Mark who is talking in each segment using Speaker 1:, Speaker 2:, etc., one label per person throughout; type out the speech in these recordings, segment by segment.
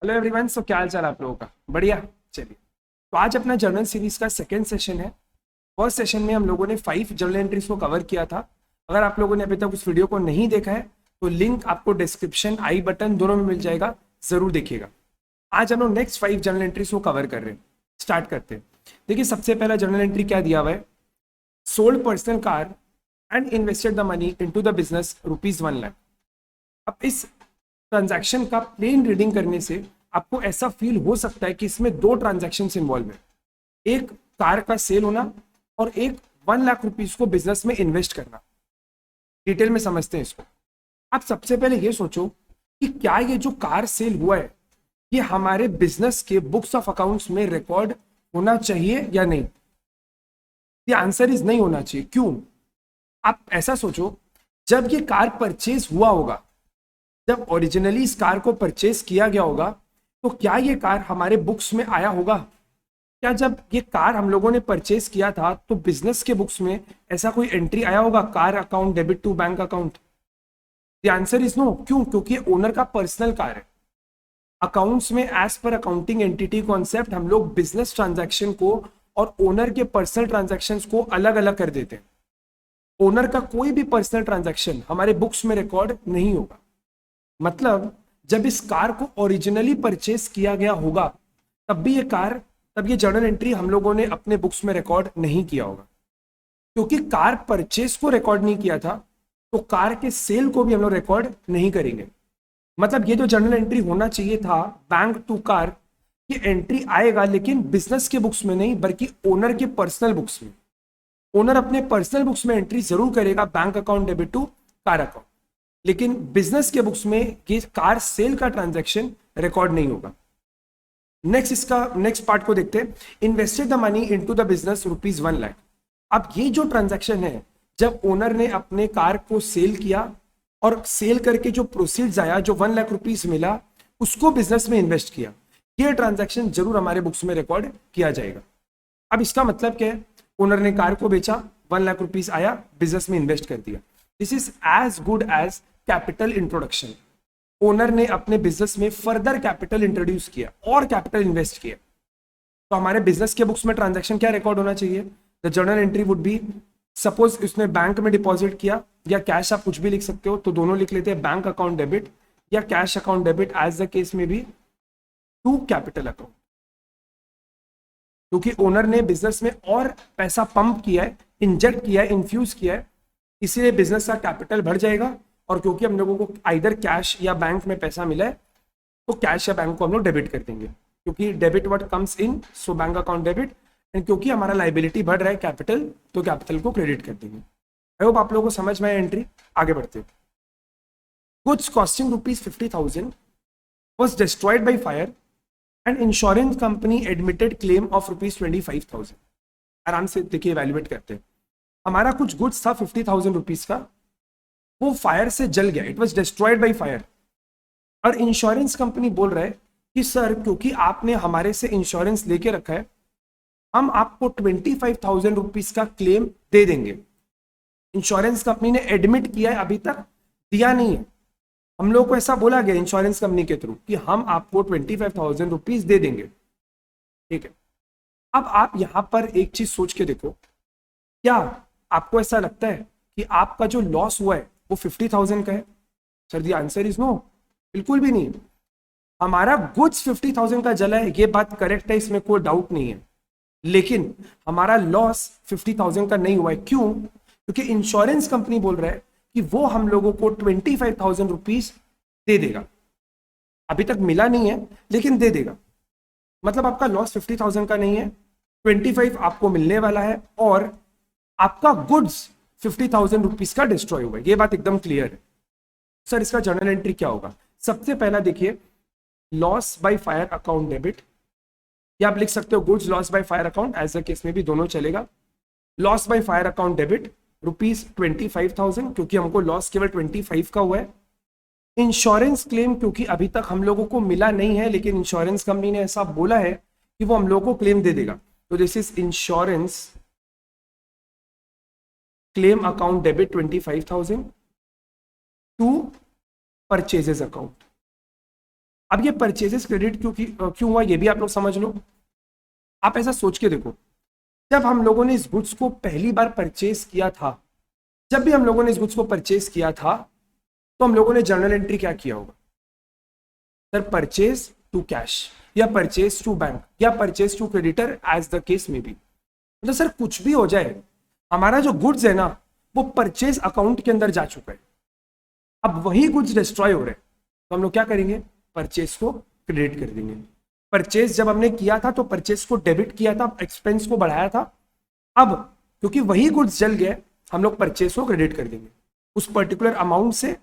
Speaker 1: Hello everyone. सो क्या हाल चाल आप लोगों का? बढ़िया। चलिए, तो आज अपना जर्नल सीरीज का सेकंड सेशन है। फर्स्ट सेशन में हम लोगों ने 5 जर्नल एंट्रीज को कवर किया था। अगर आप लोगों ने अभी तक उस वीडियो को नहीं देखा है तो लिंक आपको डिस्क्रिप्शन आई बटन दोनों में मिल जाएगा, जरूर देखिएगा। आज हम लोग नेक्स्ट 5 जर्नल एंट्रीज को कवर कर रहे हैं। स्टार्ट करते हैं। देखिए, सबसे पहला जर्नल एंट्री क्या दिया हुआ है? Sold personal car and invested the money into the business ₹1 lakh. अब इस ट्रांजैक्शन का प्लेन रीडिंग करने से आपको ऐसा फील हो सकता है कि इसमें दो ट्रांजैक्शन इन्वॉल्व है, एक कार का सेल होना और एक 1 लाख रुपीज को बिजनेस में इन्वेस्ट करना। डिटेल में समझते हैं इसको। आप सबसे पहले ये सोचो कि क्या ये जो कार सेल हुआ है ये हमारे बिजनेस के बुक्स ऑफ अकाउंट्स में रिकॉर्ड होना चाहिए या नहीं? ये आंसर इज नहीं होना चाहिए। क्यों? आप ऐसा सोचो, जब ये कार परचेज हुआ होगा, जब ओरिजिनली इस कार को परचेज किया गया होगा, तो क्या ये कार हमारे बुक्स में आया होगा? क्या जब ये कार हम लोगों ने परचेज किया था तो बिजनेस के बुक्स में ऐसा कोई एंट्री आया होगा, car account debit to bank account? The answer is no. क्यों? क्योंकि ओनर का पर्सनल कार है। अकाउंट्स में as per accounting entity concept हम लोग बिजनेस ट्रांजैक्शन को और ओनर के पर्सनल ट्रांजैक्शन को अलग अलग कर देते हैं। ओनर का कोई भी पर्सनल ट्रांजैक्शन हमारे बुक्स में रिकॉर्ड नहीं होगा। मतलब जब इस कार को ओरिजिनली परचेस किया गया होगा तब ये जर्नल एंट्री हम लोगों ने अपने बुक्स में रिकॉर्ड नहीं किया होगा। क्योंकि कार परचेस को रिकॉर्ड नहीं किया था तो कार के सेल को भी हम लोग रिकॉर्ड नहीं करेंगे। मतलब ये जो जर्नल एंट्री होना चाहिए था बैंक टू कार, ये एंट्री आएगा लेकिन बिजनेस के बुक्स में नहीं बल्कि ओनर के पर्सनल बुक्स में। ओनर अपने पर्सनल बुक्स में एंट्री जरूर करेगा, bank account debit to car account, लेकिन बिजनेस के बुक्स में ये कार सेल का ट्रांजैक्शन रिकॉर्ड नहीं होगा। नेक्स्ट पार्ट को देखते हैं। Invested the money into the business ₹1 lakh. अब ये जो ट्रांजैक्शन है, जब ओनर ने अपने कार को सेल किया और सेल करके जो प्रोसीड्स आया, जो ₹1 लाख मिला, उसको बिजनेस में इन्वेस्ट किया, ये ट्रांजैक्शन जरूर हमारे बुक्स में रिकॉर्ड किया जाएगा। अब इसका मतलब क्या है? ओनर ने कार को बेचा, ₹1 लाख आया, बिजनेस में इन्वेस्ट कर दिया। This is as good as capital introduction. Owner ने अपने बिजनेस में फर्दर कैपिटल इंट्रोड्यूस किया और कैपिटल इन्वेस्ट किया। तो हमारे बिजनेस के बुक्स में ट्रांजैक्शन क्या रिकॉर्ड होना चाहिए? The journal entry would be, suppose उसने बैंक में डिपॉजिट किया या कैश, आप कुछ भी लिख सकते हो, तो दोनों लिख लेते हैं, बैंक अकाउंट डेबिट या cash account debit as the case में भी, टू कैपिटल अकाउंट। क्योंकि ओनर ने बिजनेस में और पैसा पंप किया है, इंजेक्ट किया है, इन्फ्यूज किया है, इसीलिए बिजनेस का कैपिटल बढ़ जाएगा। और क्योंकि हम लोगों को आइदर कैश या बैंक में पैसा मिला है तो कैश या बैंक को हम लोग डेबिट कर देंगे, क्योंकि debit what comes in, so bank account debit. And क्योंकि हमारा लाइबिलिटी बढ़ रहा है कैपिटल, तो कैपिटल को क्रेडिट कर देंगे। आई होप आप लोगों को समझ में आया एंट्री। आगे बढ़ते हैं। Goods costing ₹50,000 was destroyed by fire and insurance company admitted claim of ₹25,000। आराम से देखिए, इवेल्युएट करते हैं। हमारा कुछ गुड्स था ₹50,000 का, वो फायर से जल गया, it was destroyed by fire. और इंश्योरेंस कंपनी बोल रहा है कि सर, क्योंकि आपने हमारे से इंश्योरेंस लेके रखा है, हम आपको ₹25,000 का क्लेम दे देंगे। इंश्योरेंस कंपनी ने एडमिट किया है, अभी तक दिया नहीं है। हम लोग को ऐसा बोला गया इंश्योरेंस कंपनी के थ्रू कि हम आपको ₹25,000 दे देंगे। ठीक है। अब आप यहां पर एक चीज सोच के देखो, क्या आपको ऐसा लगता है कि आपका जो लॉस हुआ है वो 50,000 का है? Sir the answer is no, बिल्कुल भी नहीं। हमारा गुड्स 50,000 का जला है, ये बात करेक्ट है, इसमें कोई डाउट नहीं है, लेकिन हमारा लॉस 50,000 का नहीं हुआ है। क्यों? क्योंकि इंश्योरेंस कंपनी बोल रहा है कि वो हम लोगों को ₹25,000 दे देगा। अभी तक मिला नहीं है लेकिन दे देगा। मतलब आपका लॉस 50,000 का नहीं है, 25 आपको मिलने वाला है, और आपका गुड्स ₹50,000 का डिस्ट्रॉय हुआ है। ये बात एकदम क्लियर है। सर इसका जर्नल एंट्री क्या होगा? सबसे पहला देखिए, loss by fire account debit, या आप लिख सकते हो goods loss by fire account, as a case में भी दोनों चलेगा। Loss by fire account debit ₹25,000, क्योंकि हमको लॉस केवल 25 का हुआ है। इंश्योरेंस क्लेम, क्योंकि अभी तक हम लोगों को मिला नहीं है, लेकिन इंश्योरेंस कंपनी ने ऐसा बोला है कि वो हम लोगों को क्लेम दे देगा, तो this is insurance claim account debit 25,000 to purchases account. अब ये परचेजेस क्रेडिट क्यों हुआ ये भी आप लोग समझ लो। आप ऐसा सोच के देखो, जब हम लोगों ने इस गुड्स को पहली बार परचेज किया था, जब भी हम लोगों ने इस गुड्स को परचेज किया था, तो हम लोगों ने जर्नल एंट्री क्या किया होगा? सर परचेज टू कैश या परचेज टू बैंक या purchase to creditor as the case में भी। मतलब सर कुछ भी हो जाए, हमारा जो गुड्स है ना वो परचेज अकाउंट के अंदर जा चुका है। अब वही गुड्स डिस्ट्रॉय हो रहे हैं, तो हम लोग क्या करेंगे? परचेज को क्रेडिट कर देंगे। परचेज जब हमने किया था तो परचेज को डेबिट किया था, एक्सपेंस को बढ़ाया था। अब क्योंकि वही गुड्स जल गए, हम लोग परचेज को क्रेडिट कर देंगे। उस पर्टिकुलर अमाउंट से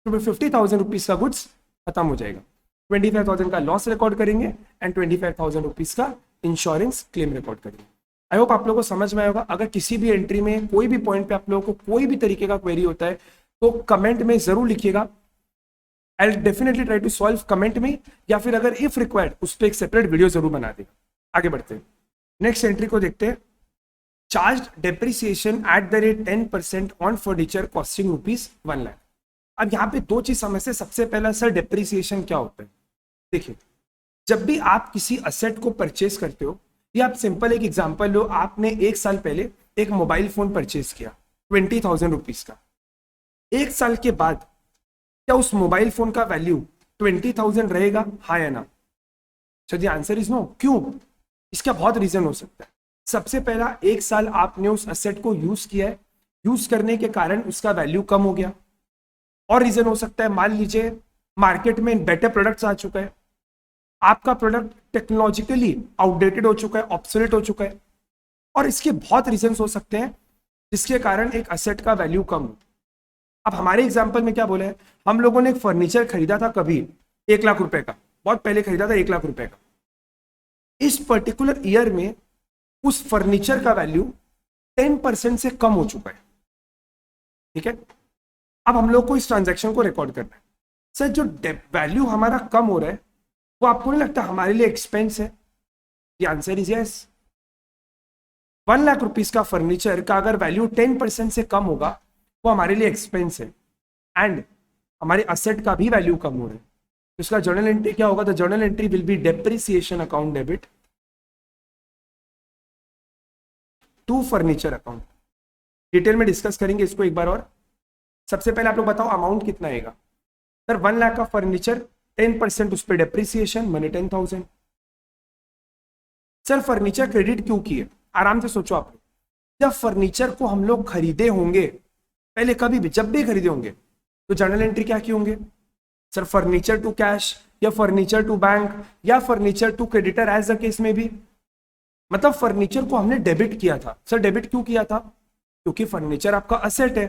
Speaker 1: 50,000 रुपीज का गुड्स खत्म हो जाएगा। 25,000 का लॉस रिकॉर्ड करेंगे एंड 25,000 रुपीज का इंश्योरेंस क्लेम रिकॉर्ड करेंगे। आई होप आप लोगों को समझ में आएगा। अगर किसी भी एंट्री में कोई भी पॉइंट पे आप लोगों को कोई भी तरीके का क्वेरी होता है तो कमेंट में जरूर लिखिएगा। I definitely try to solve comment में, या फिर अगर इफ रिक्वायर्ड उस पर एक सेपरेट वीडियो जरूर बना देगा। आगे बढ़ते हैं, नेक्स्ट एंट्री को देखते हैं। Charge depreciation at the rate 10% on furniture costing ₹1 lakh. अब यहाँ पे दो चीज समझते हैं। सबसे पहला सर डेप्रिसिएशन क्या होता है? देखिए, जब भी आप किसी असेट को परचेज करते हो, या आप सिंपल एक एग्जांपल लो, आपने 1 साल पहले एक मोबाइल फोन परचेज किया 20,000 रुपीज का। 1 साल के बाद क्या उस मोबाइल फोन का वैल्यू 20,000 रहेगा, हाँ या ना? चलिए आंसर इज नो। क्यों? इसका बहुत रीजन हो सकता है। सबसे पहला, 1 साल आपने उस असेट को यूज किया है, यूज करने के कारण उसका वैल्यू कम हो गया। और रीजन हो सकता है, मान लीजिए मार्केट में बेटर प्रोडक्ट्स आ चुका है, आपका प्रोडक्ट टेक्नोलॉजिकली आउटडेटेड हो चुका है, ऑब्सोलेट हो चुका है। और इसके बहुत रीजंस हो सकते हैं जिसके कारण एक असेट का वैल्यू कम हो। अब हमारे एग्जांपल में क्या बोला है, हम लोगों ने एक फर्नीचर खरीदा था कभी 1 लाख रुपए का, बहुत पहले खरीदा था 1 लाख रुपए का। इस पर्टिकुलर ईयर में उस फर्नीचर का वैल्यू 10% से कम हो चुका है। ठीक है, अब हम लोग को इस ट्रांजैक्शन को रिकॉर्ड करना है। सर जो वैल्यू हमारा कम हो रहा है वो आपको नहीं लगता हमारे लिए एक्सपेंस है? The answer is yes. 1 lakh rupees का फर्नीचर का अगर वैल्यू 10% से कम होगा वो हमारे लिए एक्सपेंस है, एंड हमारे असेट का भी वैल्यू कम हो रहा है। तो इसका जर्नल एंट्री क्या होगा? The journal entry will be depreciation account debit to furniture account. Detail में डिस्कस करेंगे इसको एक बार और। सबसे पहले आप लोग बताओ अमाउंट कितना आएगा? सर 1 लाख का फर्नीचर, 10% उस पर डेप्रिसिएशन, मैंने 10,000। सर फर्नीचर क्रेडिट क्यों किए? आराम से सोचो आप लोग। जब फर्नीचर को हम लोग खरीदे होंगे, पहले कभी भी जब भी खरीदे होंगे, तो जर्नल एंट्री क्या की होंगे? सर फर्नीचर टू कैश या फर्नीचर टू बैंक या furniture to creditor as the case में भी। मतलब फर्नीचर को हमने डेबिट किया था। सर डेबिट क्यों किया था? क्योंकि फर्नीचर आपका असेट है।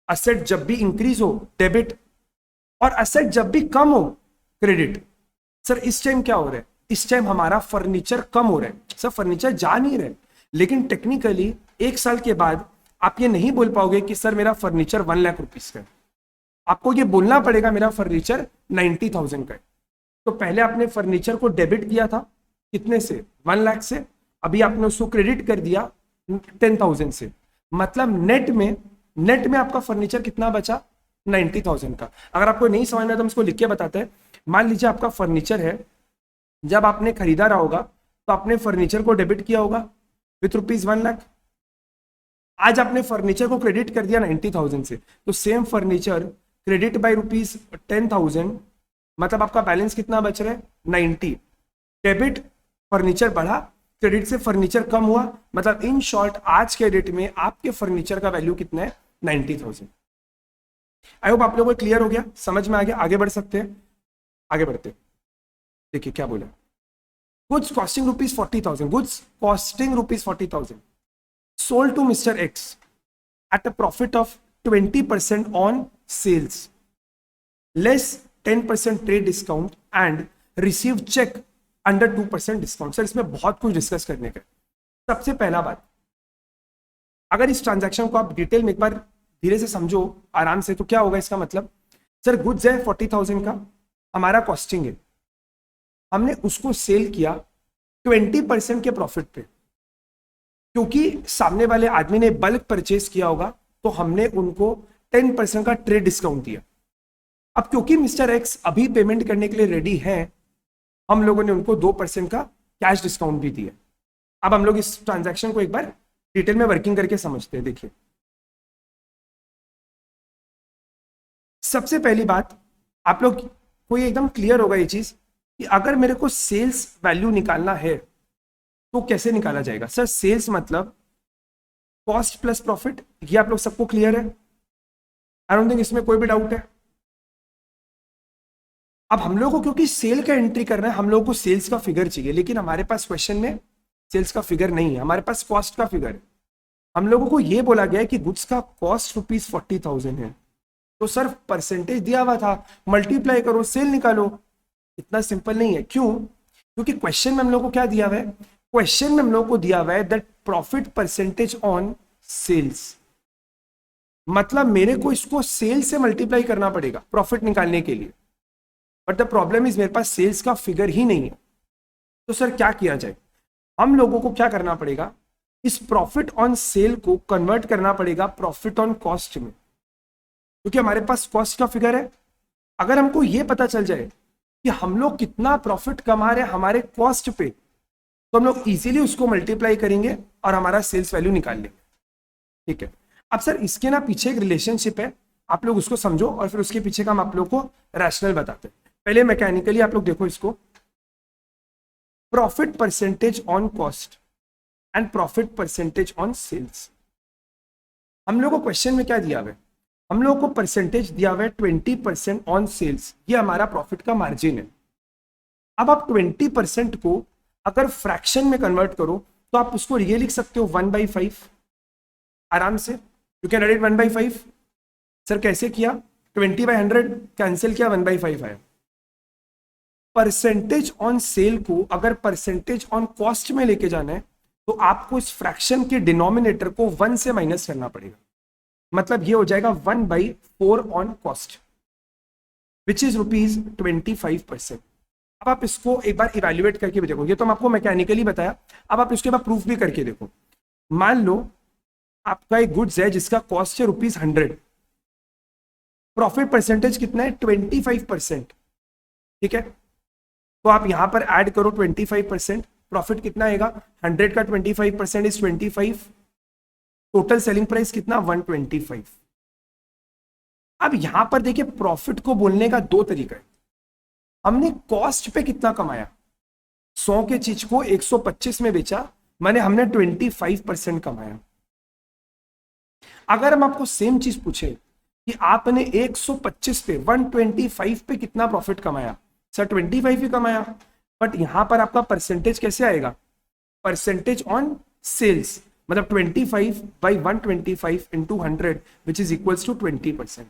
Speaker 1: असेट जब भी इंक्रीज हो डेबिट, और असेट जब भी कम हो क्रेडिट। सर इस टाइम क्या हो रहा है? इस टाइम हमारा फर्नीचर कम हो रहा है। सर फर्नीचर जा नहीं रहे, लेकिन टेक्निकली 1 साल के बाद आप ये नहीं बोल पाओगे कि सर मेरा फर्नीचर 1 लाख रुपीस का है। आपको ये बोलना पड़ेगा मेरा फर्नीचर 90,000 का है। तो पहले आपने फर्नीचर को डेबिट किया था कितने से? 1 लाख से। अभी आपने उसको क्रेडिट कर दिया 10,000 से। मतलब नेट में आपका फर्नीचर कितना बचा? 90,000 का। अगर आपको नहीं समझना तो हम इसको लिख के बताते हैं। मान लीजिए आपका फर्नीचर है, जब आपने खरीदा रहा होगा तो आपने फर्नीचर को डेबिट किया होगा विथ ₹1 लाख। आज आपने फर्नीचर को क्रेडिट कर दिया 90,000 से, तो सेम फर्नीचर क्रेडिट बाय ₹10,000, मतलब आपका बैलेंस कितना बच रहा है? 90। डेबिट फर्नीचर बढ़ा, क्रेडिट से फर्नीचर कम हुआ, मतलब इन शॉर्ट आज के डेट में आपके फर्नीचर का वैल्यू कितना है? 90,000। आई होप आप लोगों को क्लियर हो गया, समझ में आ गया। आगे बढ़ सकते हैं, आगे बढ़ते हैं। देखिए क्या बोला, goods costing ₹40,000, goods costing ₹40,000 sold to Mr. X at a profit of 20% on sales, less 10% trade discount and receive check under 2% discount। Sir इसमें बहुत कुछ डिस्कस करने का। सबसे पहला बात, अगर इस ट्रांजैक्शन को आप डिटेल में एक बार धीरे से समझो आराम से, तो क्या होगा इसका मतलब? सर गुड्स है 40,000 का, हमारा कॉस्टिंग है, हमने उसको सेल किया 20% के प्रॉफिट पे, क्योंकि सामने वाले आदमी ने बल्क परचेज किया होगा तो हमने उनको 10% का ट्रेड डिस्काउंट दिया। अब क्योंकि मिस्टर एक्स अभी पेमेंट करने के लिए रेडी है, हम लोगों ने उनको 2% का कैश डिस्काउंट भी दिया। अब हम लोग इस ट्रांजैक्शन को एक बार डिटेल में वर्किंग करके समझते हैं। देखिए, सबसे पहली बात, आप लोग को ये एकदम क्लियर होगा ये चीज कि अगर मेरे को सेल्स वैल्यू निकालना है तो कैसे निकाला जाएगा। सर सेल्स मतलब कॉस्ट प्लस प्रॉफिट, ये आप लोग सबको क्लियर है? आई डोंट थिंक इसमें कोई भी डाउट है। अब हम लोगों को क्योंकि सेल का एंट्री करना है, हम लोगों को सेल्स का फिगर चाहिए, लेकिन हमारे पास क्वेश्चन में सेल्स का फिगर नहीं है, हमारे पास कॉस्ट का फिगर है। हम लोगों को यह बोला गया है कि गुड्स का कॉस्ट ₹40,000 है, तो सर परसेंटेज दिया हुआ था, मल्टीप्लाई करो सेल निकालो। इतना सिंपल नहीं है। क्यों? क्योंकि क्वेश्चन में हम लोग को क्या दिया हुआ है? क्वेश्चन में हम लोग को दिया हुआ है that profit percentage on sales, मतलब मेरे को इसको सेल से मल्टीप्लाई करना पड़ेगा प्रॉफिट निकालने के लिए। बट द प्रॉब्लम इज मेरे पास सेल्स का फिगर ही नहीं है। तो सर क्या किया जाए? हम लोगों को क्या करना पड़ेगा, इस प्रॉफिट ऑन सेल को कन्वर्ट करना पड़ेगा प्रॉफिट ऑन कॉस्ट में, क्योंकि हमारे पास कॉस्ट का फिगर है। अगर हमको ये पता चल जाए कि हम लोग कितना प्रॉफिट कमा रहे हैं हमारे कॉस्ट पे, तो हम लोग इजीली उसको मल्टीप्लाई करेंगे और हमारा सेल्स वैल्यू निकाल लेंगे। ठीक है। अब सर इसके ना पीछे एक रिलेशनशिप है, आप लोग उसको समझो और फिर उसके पीछे का हम आप लोग को रैशनल बताते हैं। पहले मैकेनिकली आप लोग देखो इसको, profit percentage on cost and profit percentage on sales. हम लोग को क्वेश्चन में क्या दिया हुआ है? हम लोग को परसेंटेज दिया हुआ है 20% ऑन सेल्स, ये हमारा प्रॉफिट का मार्जिन है। अब आप 20% को अगर फ्रैक्शन में कन्वर्ट करो तो आप उसको ये लिख सकते हो 1/5 आराम से। You can write 1/5। सर कैसे किया? 20/100 कैंसिल किया, 1/5 आया। परसेंटेज ऑन सेल को अगर परसेंटेज ऑन कॉस्ट में लेके जाना है तो आपको इस फ्रैक्शन के डिनोमिनेटर को 1 से माइनस करना पड़ेगा, मतलब ये हो जाएगा 1/4 ऑन कॉस्ट विच इज ₹25%। अब आप इसको एक बार इवेल्युएट करके भी देखो, ये तो हम आपको मैकेनिकली बताया, अब आप इसके बाद प्रूफ भी करके देखो। मान लो आपका एक गुड्स है जिसका कॉस्ट है ₹100, प्रॉफिट परसेंटेज कितना है? 25%। ठीक है, तो आप यहां पर ऐड करो 25%, प्रॉफिट कितना आएगा? 100 का 25% इज 25, टोटल सेलिंग प्राइस कितना? 125। अब यहां पर देखिए प्रॉफिट को बोलने का दो तरीका है। हमने कॉस्ट पे कितना कमाया? 100 के चीज को 125 में बेचा, माने हमने 25% कमाया। अगर हम आपको सेम चीज पूछे कि आपने 125 पे 125 पे कितना प्रॉफिट कमाया, सर 25 ही कमाया, बट यहां पर आपका परसेंटेज कैसे आएगा? परसेंटेज ऑन सेल्स, मतलब 25/125 into 100 which is equals to 20%।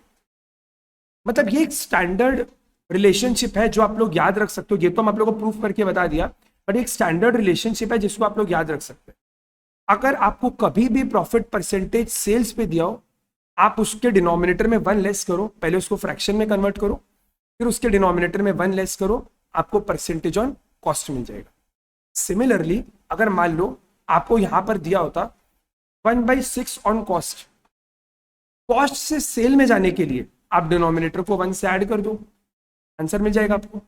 Speaker 1: मतलब ये एक स्टैंडर्ड रिलेशनशिप है जो आप लोग याद रख सकते हो। ये तो हम आप लोगों को प्रूफ करके बता दिया, बट एक स्टैंडर्ड रिलेशनशिप है जिसको आप लोग याद रख सकते हैं। अगर आपको कभी भी प्रॉफिट परसेंटेज सेल्स पे दिया हो, आप उसके डिनोमिनेटर में 1 लेस करो, पहले उसको फ्रैक्शन में कन्वर्ट करो, फिर उसके डिनोमिनेटर में 1 लेस करो, आपको परसेंटेज ऑन कॉस्ट मिल जाएगा। सिमिलरली अगर मान लो आपको यहां पर दिया होता 1/6 ऑन कॉस्ट, कॉस्ट से सेल में जाने के लिए आप डिनोमिनेटर को 1 से ऐड कर दो, आंसर मिल जाएगा आपको।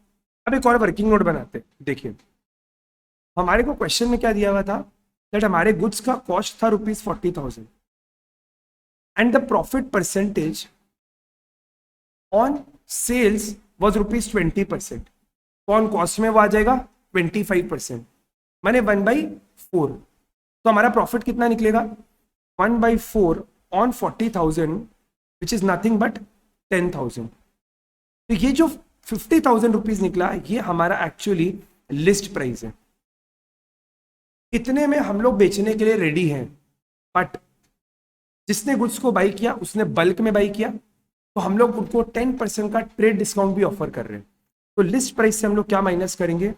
Speaker 1: अब एक और वर्किंग नोट बनाते हैं। देखिए हमारे को क्वेश्चन में क्या दिया हुआ था, दैट हमारे गुड्स का कॉस्ट था ₹40,000 and the profit percentage on sales was ₹20%। कौन कॉस्ट में वो आ जाएगा? 25%, माने 1/4। तो हमारा प्रॉफिट कितना निकलेगा? 1/4 on 40,000 which is nothing but 10,000। तो ये जो 50,000 रुपीज निकला, ये हमारा एक्चुअली लिस्ट प्राइस है। इतने में हम लोग बेचने के लिए रेडी हैं, बट जिसने गुड्स को बाई किया उसने बल्क में बाई किया, तो हम लोग उनको 10% का ट्रेड डिस्काउंट भी ऑफर कर रहे हैं। तो लिस्ट प्राइस से हम लोग क्या माइनस करेंगे?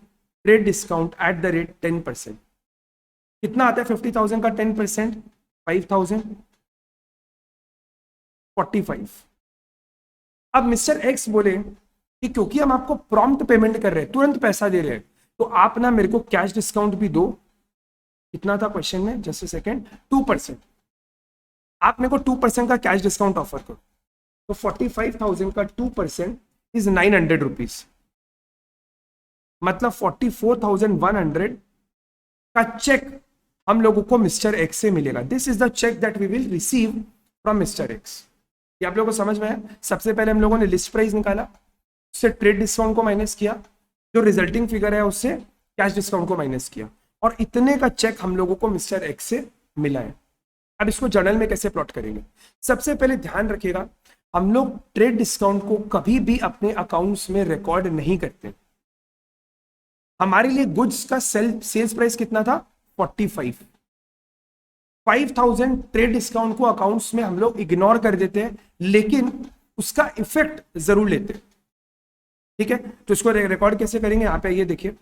Speaker 1: Trade discount at the rate 10%। कितना आता है 50,000 का 10%? 5,000, 45। अब मिस्टर एक्स बोले कि क्योंकि हम आपको प्रॉम्प्ट पेमेंट कर रहे हैं, तुरंत पैसा दे रहे हैं, तो आप ना मेरे को कैश डिस्काउंट भी दो। कितना था क्वेश्चन में? Just a second, 2%। आप मेरे को 2% का कैश डिस्काउंट ऑफर करो। तो 45,000 का 2% इज 900 रुपीज, मतलब 44,100 का चेक हम लोगों को मिस्टर एक्स से मिलेगा। This is the cheque that we will receive from mister X. ये आप लोगों को समझ में आया? सबसे पहले हम लोगों ने लिस्ट प्राइस निकाला, उससे ट्रेड डिस्काउंट को माइनस किया, जो रिजल्टिंग फिगर है उससे कैश डिस्काउंट को माइनस किया, और इतने का चेक हम लोगों को मिस्टर एक्स से मिला है। अब इसको जर्नल में कैसे प्लॉट करेंगे? सबसे पहले ध्यान रखिएगा, हम लोग ट्रेड डिस्काउंट को कभी भी अपने अकाउंट्स में रिकॉर्ड नहीं करते। हमारे लिए गुड्स का सेल्स प्राइस कितना था? 45। 5,000 ट्रेड डिस्काउंट को अकाउंट्स में हम लोग इग्नोर कर देते हैं, लेकिन उसका इफेक्ट जरूर लेते हैं। ठीक है, तो इसको रिकॉर्ड कैसे करेंगे? यहां पे ये देखिए,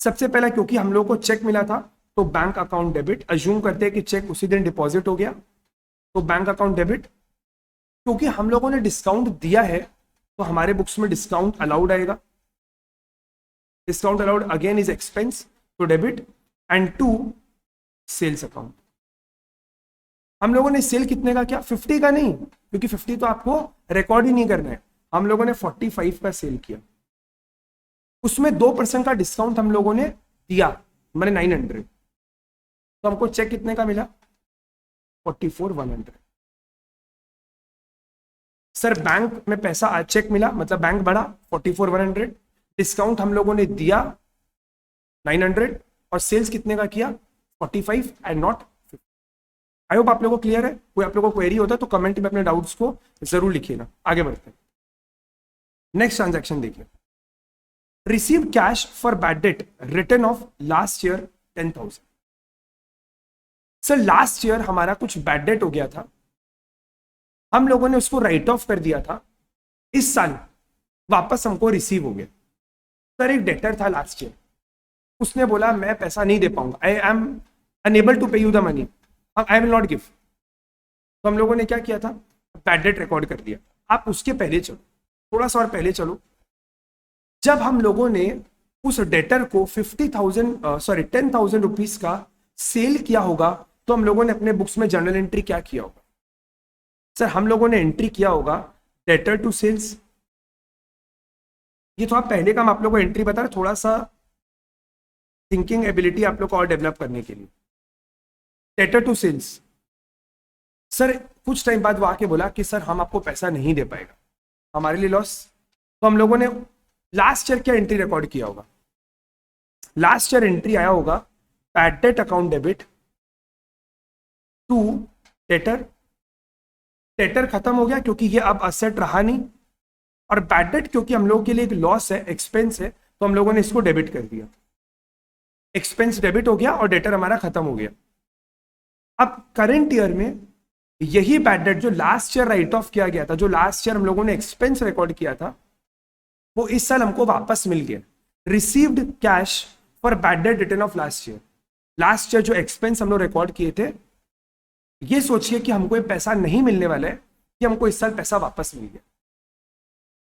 Speaker 1: सबसे पहला क्योंकि हम लोग को चेक मिला था तो बैंक अकाउंट डेबिट, अज्यूम करते हैं कि चेक उसी दिन डिपॉजिट हो गया, तो बैंक अकाउंट डेबिट। क्योंकि हम लोगों ने डिस्काउंट दिया है तो हमारे बुक्स में डिस्काउंट अलाउड आएगा, discount allowed again is expense, तो debit. And to, sales account. हम लोगों ने सेल कितने का किया? 50 का नहीं, क्योंकि 50 तो आपको रिकॉर्ड ही नहीं करना है। हम लोगों ने 45 का सेल किया, उसमें 2% का डिस्काउंट हम लोगों ने दिया, मैंने 900, तो हमको चेक कितने का मिला? 44,100। सर बैंक में पैसा चेक मिला, मतलब बैंक बढ़ा 44,100, डिस्काउंट हम लोगों ने दिया 900, और सेल्स कितने का किया? 45 एंड नॉट 50। आई होप आप लोगों को क्लियर है। कोई आप लोगों को क्वेरी होता है तो कमेंट में अपने डाउट्स को जरूर लिखिएगा। आगे बढ़ते हैं, नेक्स्ट ट्रांजैक्शन देखिए। Receive cash for bad debt return of last year 10,000। Sir last year हमारा कुछ बैड डेट हो गया था, हम लोगों ने उसको राइट ऑफ कर दिया था, इस साल वापस हमको रिसीव हो गया। सर एक डेटर था लास्ट ईयर, उसने बोला मैं पैसा नहीं दे पाऊंगा, आई एम अनेबल टू पे you the money, I will not give. तो हम लोगों ने क्या किया था? बैड डेट रिकॉर्ड कर दिया। आप उसके पहले चलो, थोड़ा सा और पहले चलो, जब हम लोगों ने उस डेटर को 10,000 रुपीज का सेल किया होगा, तो हम लोगों ने अपने बुक्स में जर्नल एंट्री क्या किया होगा? सर हम लोगों ने एंट्री किया होगा डेटर टू सेल्स। ये थोड़ा पहले का हम आप लोगों को एंट्री बता रहे, थोड़ा सा थिंकिंग एबिलिटी आप लोग को और डेवलप करने के लिए। डेटर टू सेल्स, सर कुछ टाइम बाद वो आके बोला कि सर हम आपको पैसा नहीं दे पाएगा, हमारे लिए लॉस। तो हम लोगों ने लास्ट ईयर क्या एंट्री रिकॉर्ड किया होगा? लास्ट ईयर एंट्री आया होगा bad debt account debit to debtor. Debtor खत्म हो गया क्योंकि ये अब असेट रहा नहीं, और बैड डेट क्योंकि हम लोग के लिए एक लॉस है, एक्सपेंस है, तो हम लोगों ने इसको डेबिट कर दिया। एक्सपेंस डेबिट हो गया और डेटर हमारा खत्म हो गया। अब करंट ईयर में यही बैड डेट जो लास्ट ईयर राइट ऑफ किया गया था, जो लास्ट ईयर हम लोगों ने एक्सपेंस रिकॉर्ड किया था, वो इस साल हमको वापस मिल गया। Received cash for bad debt return of last year. Last year जो एक्सपेंस हम लोग रिकॉर्ड किए थे, ये सोचिए कि हमको ये पैसा नहीं मिलने वाला है, कि हमको इस साल पैसा वापस मिल गया।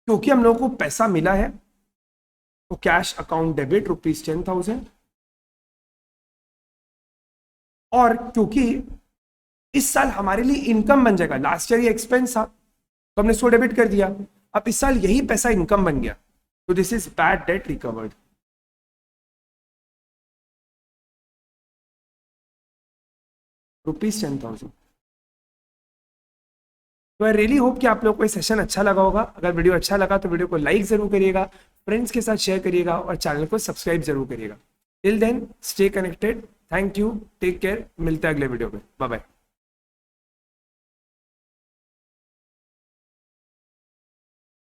Speaker 1: क्योंकि हम लोगों को पैसा मिला है तो कैश अकाउंट डेबिट ₹10,000, और क्योंकि इस साल हमारे लिए इनकम बन जाएगा, लास्ट ईयर ये एक्सपेंस था तो हमने इसको डेबिट कर दिया, अब इस साल यही पैसा इनकम बन गया, तो this is bad debt recovered. ₹10,000। तो आई रियली होप कि आप लोग को ये सेशन अच्छा लगा होगा। अगर वीडियो अच्छा लगा तो वीडियो को लाइक जरूर करिएगा, फ्रेंड्स के साथ शेयर करिएगा, और चैनल को सब्सक्राइब जरूर करिएगा। Till then stay connected, thank you, take care, मिलते हैं अगले वीडियो में, बाय बाय।